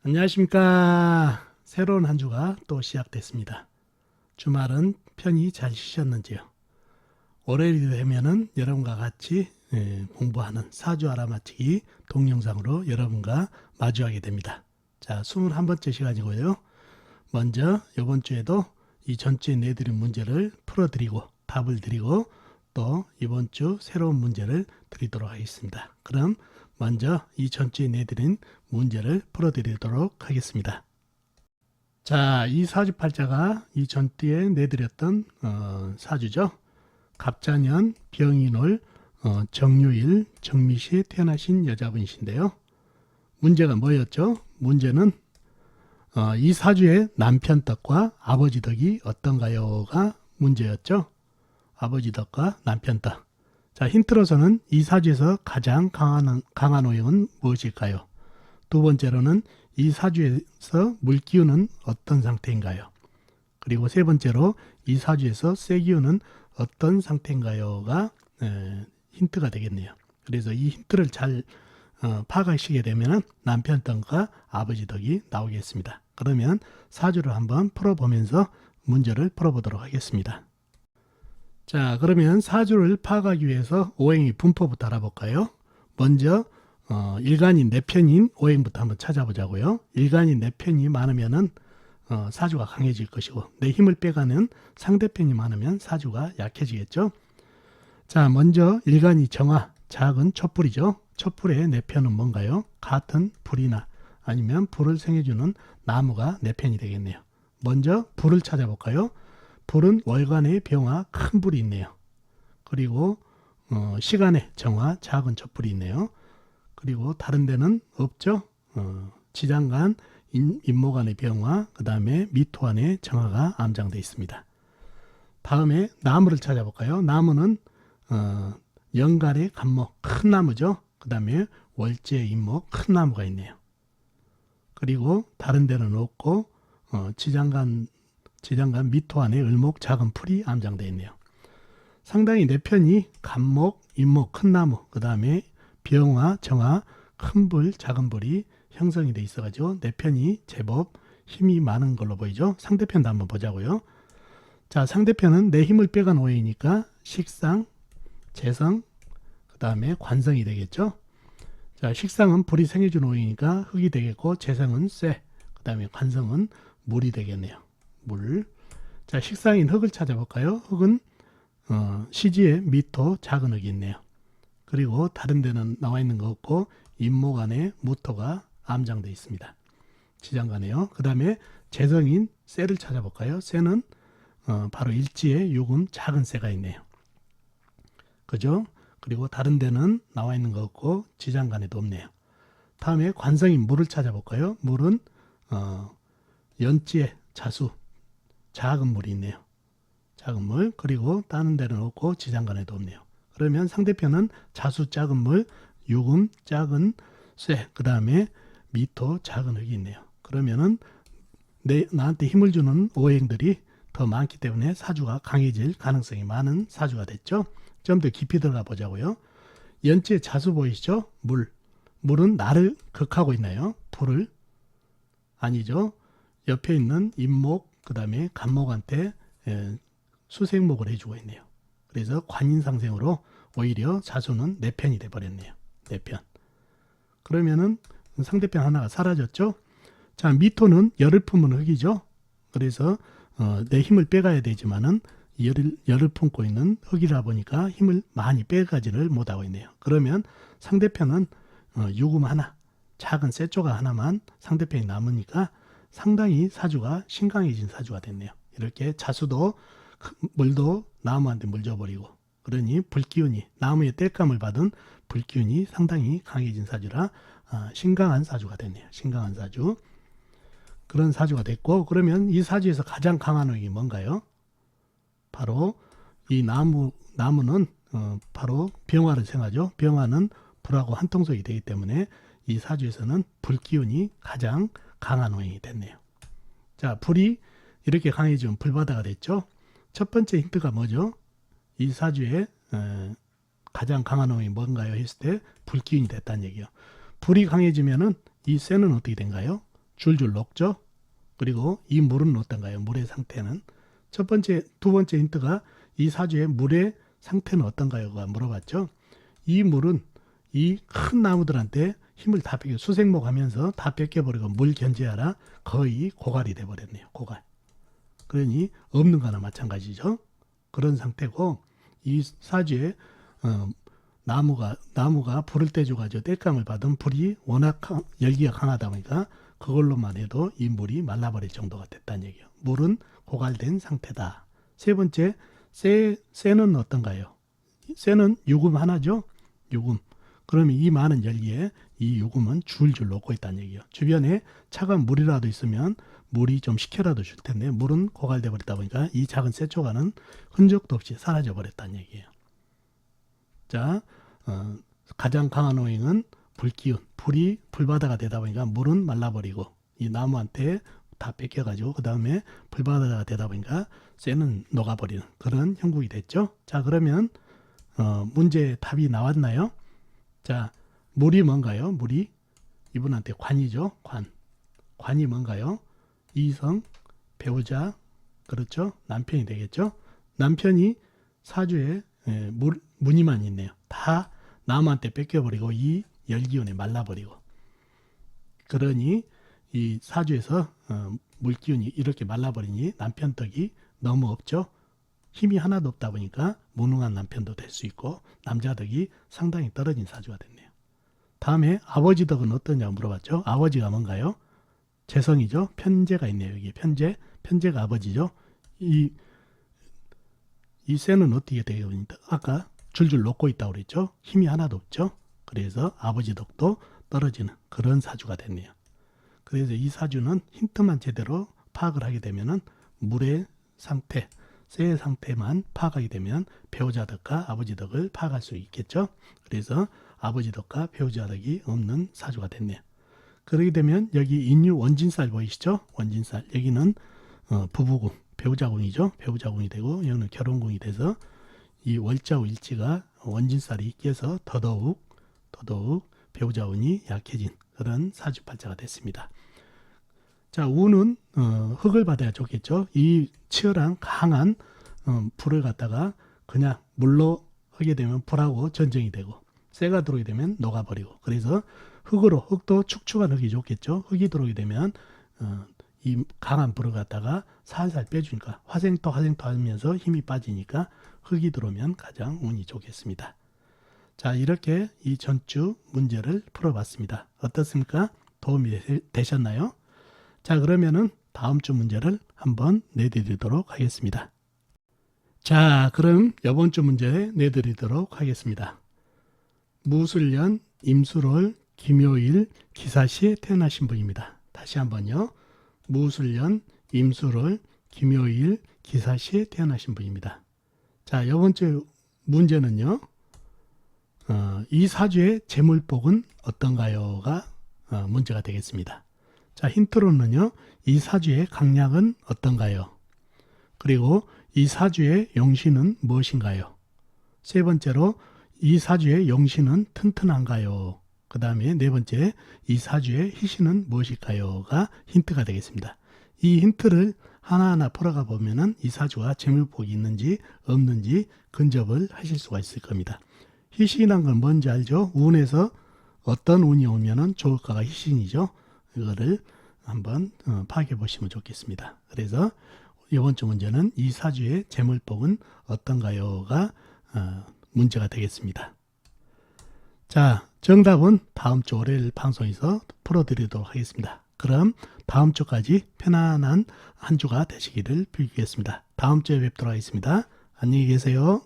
안녕하십니까. 새로운 한 주가 또 시작됐습니다. 주말은 편히 잘 쉬셨는지요? 월요일이 되면은 여러분과 같이 공부하는 사주 알아맞히기 동영상으로 여러분과 마주하게 됩니다. 자, 21번째 시간이고요. 먼저 이번 주에도 이 전주에 내드린 문제를 풀어드리고 답을 드리고 또 이번 주 새로운 문제를 드리도록 하겠습니다. 그럼 먼저 이 전주에 내드린 문제를 풀어드리도록 하겠습니다. 자, 이 사주팔자가 이 전주에 내드렸던 사주죠. 갑자년 병인월 정유일 정미시에 태어나신 여자분이신데요. 문제가 뭐였죠? 문제는 이 사주의 남편 덕과 아버지 덕이 어떤가요가 문제였죠. 아버지 덕과 남편 덕. 자, 힌트로서는 이 사주에서 가장 강한 오행은 무엇일까요? 두 번째로는 이 사주에서 물기운은 어떤 상태인가요? 그리고 세 번째로 이 사주에서 쇠기운은 어떤 상태인가요가 힌트가 되겠네요. 그래서 이 힌트를 잘 파악하시게 되면 남편 덕과 아버지 덕이 나오겠습니다. 그러면 사주를 한번 풀어보면서 문제를 풀어보도록 하겠습니다. 자, 그러면 사주를 파악하기 위해서 오행의 분포부터 알아볼까요? 먼저 일간인 내 편인 오행부터 한번 찾아보자고요. 일간인 내 편이 많으면은 사주가 강해질 것이고 내 힘을 빼가는 상대편이 많으면 사주가 약해지겠죠. 자, 먼저 일간이 정화, 작은 촛불이죠. 촛불의 내 편은 뭔가요? 같은 불이나 아니면 불을 생해주는 나무가 내 편이 되겠네요. 먼저 불을 찾아볼까요? 불은 월간의 병화 큰 불이 있네요. 그리고 시간의 정화 작은 촛불이 있네요. 그리고 다른 데는 없죠. 지장간 임모간의 병화 그 다음에 미토안의 정화가 암장되어 있습니다. 다음에 나무를 찾아볼까요? 나무는 연간의 간목 큰 나무죠. 그 다음에 월지의 임목 큰 나무가 있네요. 그리고 다른 데는 없고 지장간 미토안의 을목 작은 풀이 암장되어 있네요. 상당히 내 편이 간목, 임목, 큰 나무, 그 다음에 병화, 정화, 큰 불, 작은 불이 형성이 돼 있어가지고 내 편이 제법 힘이 많은 걸로 보이죠. 상대편도 한번 보자고요. 자, 상대편은 내 힘을 빼간 오행이니까 식상, 재성, 그 다음에 관성이 되겠죠. 자, 식상은 불이 생해준 오행이니까 흙이 되겠고 재성은 쇠, 그 다음에 관성은 물이 되겠네요. 물. 자, 식상인 흙을 찾아볼까요? 흙은 시지에 미토 작은 흙이 있네요. 그리고 다른 데는 나와 있는 거 없고 임목 안에 무토가 암장되어 있습니다. 지장간에요. 그 다음에 재성인 쇠를 찾아볼까요? 쇠는 바로 일지에 요금 작은 쇠가 있네요. 그죠? 그리고 다른 데는 나와 있는 거 없고 지장간에도 없네요. 다음에 관성인 물을 찾아볼까요? 물은 연지에 자수 작은 물이 있네요. 작은 물. 그리고 다른 데는 없고 지장간에도 없네요. 그러면 상대편은 자수 작은 물, 유금 작은 쇠, 그 다음에 미토 작은 흙이 있네요. 그러면은 나한테 힘을 주는 오행들이 더 많기 때문에 사주가 강해질 가능성이 많은 사주가 됐죠. 좀 더 깊이 들어가 보자고요. 연지에 자수 보이시죠? 물. 물은 나를 극하고 있나요? 불을? 아니죠. 옆에 있는 임목, 그 다음에 간목한테 수생목을 해주고 있네요. 그래서 관인상생으로 오히려 자수는 내 편이 돼버렸네요. 내 편. 그러면은 상대편 하나가 사라졌죠. 자, 미토는 열을 품은 흙이죠. 그래서 내 힘을 빼가야 되지만은 열을 품고 있는 흙이라 보니까 힘을 많이 빼가지를 못하고 있네요. 그러면 상대편은 유금 하나, 작은 쇠조가 하나만 상대편이 남으니까 상당히 사주가 신강해진 사주가 됐네요. 이렇게 자수도 물도 나무한테 물 줘버리고 그러니 불기운이 나무의 땔감을 받은 불기운이 상당히 강해진 사주라 신강한 사주가 됐네요. 신강한 사주. 그런 사주가 됐고 그러면 이 사주에서 가장 강한 오행이 뭔가요? 바로 이 나무는 바로 병화를 생하죠. 병화는 불하고 한통속이 되기 때문에 이 사주에서는 불기운이 가장 강한 오행이 됐네요. 자, 불이 이렇게 강해지면 불바다가 됐죠. 첫 번째 힌트가 뭐죠? 이 사주에 가장 강한 오행이 뭔가요? 했을 때 불기운이 됐다는 얘기예요. 불이 강해지면은 이 쇠는 어떻게 된가요? 줄줄 녹죠. 그리고 이 물은 어떤가요? 물의 상태는 두 번째 힌트가 이 사주의 물의 상태는 어떤가요가 물어봤죠. 이 물은 이 큰 나무들한테 힘을 다 뺏겨 수생목 하면서 다 뺏겨버리고 물 견제하라 거의 고갈이 돼버렸네요. 고갈. 그러니 없는 거나 마찬가지죠. 그런 상태고 이 사주에 나무가 불을 떼줘가지고 땔감을 받은 불이 워낙 열기가 강하다 보니까 그걸로만 해도 이 물이 말라버릴 정도가 됐다는 얘기예요. 물은 고갈된 상태다. 세 번째, 쇠는 어떤가요? 쇠는 유금 하나죠. 유금. 그러면 이 많은 열기에 이 유금은 줄줄 녹고 있다는 얘기예요. 주변에 차가운 물이라도 있으면 물이 좀 식혀라도 줄 텐데 물은 고갈돼 버렸다 보니까 이 작은 쇠초가는 흔적도 없이 사라져 버렸다는 얘기예요. 자, 가장 강한 오행은 불기운, 불이 불바다가 되다 보니까 물은 말라버리고 이 나무한테 다 뺏겨가지고 그 다음에 불바다가 되다 보니까 쇠는 녹아버리는 그런 형국이 됐죠. 자, 그러면 문제 답이 나왔나요? 자, 물이 뭔가요? 물이 이분한테 관이죠. 관이 뭔가요? 이성, 배우자, 그렇죠? 남편이 되겠죠? 남편이 사주에 무늬만 있네요. 다 남한테 뺏겨버리고 이 열기운에 말라버리고. 그러니 이 사주에서 물기운이 이렇게 말라버리니 남편 덕이 너무 없죠. 힘이 하나도 없다 보니까 무능한 남편도 될 수 있고 남자 덕이 상당히 떨어진 사주가 됐네요. 다음에 아버지 덕은 어떠냐고 물어봤죠. 아버지가 뭔가요? 재성이죠. 편재가 있네요. 여기 편재가 아버지죠. 이 쇠는 어떻게 되겠습니까? 아까 줄줄 녹고 있다고 그랬죠. 힘이 하나도 없죠. 그래서 아버지 덕도 떨어지는 그런 사주가 됐네요. 그래서 이 사주는 힌트만 제대로 파악을 하게 되면은 물의 상태, 쇠의 상태만 파악하게 되면 배우자 덕과 아버지 덕을 파악할 수 있겠죠. 그래서 아버지 덕과 배우자 덕이 없는 사주가 됐네요. 그러게 되면 여기 인유 원진살 보이시죠? 원진살. 여기는 부부궁, 배우자궁이죠. 배우자궁이 되고 여기는 결혼궁이 돼서 이 월자우 일지가 원진살이 껴서 더더욱 배우자운이 약해진 그런 사주팔자가 됐습니다. 자, 우는 흙을 받아야 좋겠죠. 이 치열한 강한 불을 갖다가 그냥 물로 하게 되면 불하고 전쟁이 되고 쇠가 들어오게 되면 녹아버리고 그래서 흙도 축축한 흙이 좋겠죠. 흙이 들어오게 되면 이 강한 불을 갖다가 살살 빼주니까 화생토 하면서 힘이 빠지니까 흙이 들어오면 가장 운이 좋겠습니다. 자, 이렇게 이 전주 문제를 풀어봤습니다. 어떻습니까? 도움이 되셨나요? 자, 그러면은 다음 주 문제를 한번 내드리도록 하겠습니다. 자, 그럼 이번 주 문제 내드리도록 하겠습니다. 무술년 임술월 김요일 기사시에 태어나신 분입니다. 다시 한번요. 무술년 임술월 김요일 기사시에 태어나신 분입니다. 자, 이번 주 문제는요. 이 사주의 재물복은 어떤가요가 문제가 되겠습니다. 자, 힌트로는요. 이 사주의 강약은 어떤가요? 그리고 이 사주의 용신은 무엇인가요? 세 번째로 이 사주의 용신은 튼튼한가요? 그 다음에 네 번째 이 사주의 희신은 무엇일까요?가 힌트가 되겠습니다. 이 힌트를 하나하나 풀어가 보면은 이 사주가 재물복이 있는지 없는지 근접을 하실 수가 있을 겁니다. 희신이란 건 뭔지 알죠? 운에서 어떤 운이 오면은 좋을까가 희신이죠. 이거를 한번 파악해 보시면 좋겠습니다. 그래서 이번 주 문제는 이 사주의 재물복은 어떤가요가 문제가 되겠습니다. 자, 정답은 다음 주 월요일 방송에서 풀어드리도록 하겠습니다. 그럼 다음 주까지 편안한 한 주가 되시기를 빌겠습니다. 다음 주에 뵙도록 하겠습니다. 안녕히 계세요.